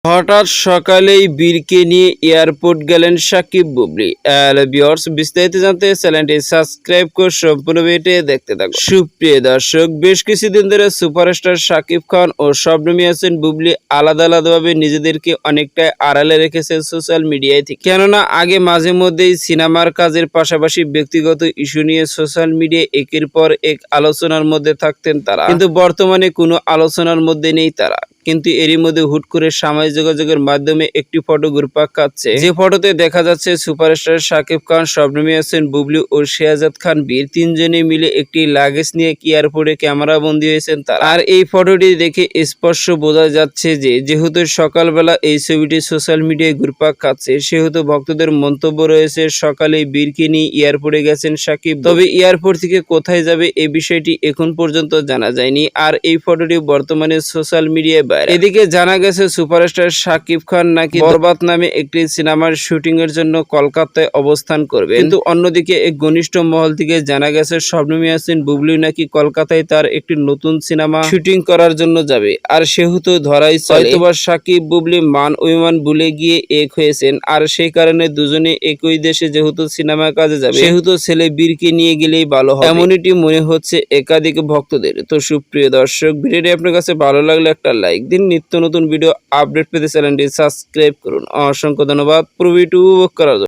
হঠাৎ সকালেই বীরকে নিয়ে এয়ারপোর্ট গেলেন সাকিব বুবলি। ভিউয়ার্স, বিস্তারিত জানতে চ্যানেলটি সাবস্ক্রাইব করে সম্পূর্ণ ভিডিওটি দেখতে থাকুন। সুপ্রিয় দর্শক, বেশ কিছুদিন ধরে সুপারস্টার সাকিব খান ও শবনম ইয়াসমিন বুবলি আলাদা আলাদাভাবে নিজেদেরকে অনেকটাই আড়ালে রেখেছে সোশ্যাল মিডিয়ায় থেকে। কেননা আগে মাঝে মধ্যেই সিনেমার কাজের পাশাপাশি ব্যক্তিগত ইস্যু নিয়ে সোশ্যাল মিডিয়ায় একের পর এক আলোচনার মধ্যে থাকতেন তারা, কিন্তু বর্তমানে কোনো আলোচনার মধ্যে নেই তারা। কিন্তু এরই মধ্যে হুট করে সামাজিক যোগাযোগের মাধ্যমে একটি ফটো ঘুরপাক খাচ্ছে, যে ফটোতে দেখা যাচ্ছে সুপারস্টার শাকিব খান, শবনম ইয়াসমিন বুবলি ও শেহজাদ খান বীর তিনজনে মিলে একটি লাগেজ নিয়ে এয়ারপোর্টে ক্যামেরা বন্দী হয়েছেন তারা। আর এই ফটোটি দেখে স্পষ্ট বোঝা যাচ্ছে যে যেহেতু সকালবেলা এই ছবিটি সোশ্যাল মিডিয়ায় ঘুরপাক খাচ্ছে, সেহেতু ভক্তদের মন্তব্য রয়েছে সকালে বীরকে নিয়ে এয়ারপোর্টে গেছেন সাকিব। তবে এয়ারপোর্ট থেকে কোথায় যাবে এই বিষয়টি এখন পর্যন্ত জানা যায়নি। আর এই ফটোটি বর্তমানে সোশ্যাল মিডিয়ায়। এদিকে জানা গেছে সুপারস্টার শাকিব খান নাকি বরবাদ নামে একটি সিনেমার শুটিং এর জন্য কলকাতায় অবস্থান করবে, কিন্তু অন্যদিকে এক ঘনিষ্ঠ মহল থেকে জানা গেছে শবনম ইয়াসমিন বুবলি নাকি কলকাতায় তার একটি নতুন সিনেমা শুটিং করার জন্য যাবে। আর সেহেতু ধরাই হয়তোবা সাকিব বুবলি মান অভিমান ভুলে গিয়ে এক হয়েছেন, আর সেই কারণে দুজনে একই দেশে যেহেতু সিনেমা কাজে যাবে, সেহেতু ছেলে বীরকে নিয়ে গেলেই ভালো হবে, এমনটি মনে হচ্ছে একাধিক ভক্তদের। তো সুপ্রিয় দর্শক, ভিডিওটি আপনার কাছে ভালো লাগলে একটা লাইক দিন। নিত্য নতুন ভিডিও আপডেট পেতে চ্যানেলটি সাবস্ক্রাইব করুন। অসংখ্য ধন্যবাদ পুরো ভিডিও উপভোগ করার জন্য।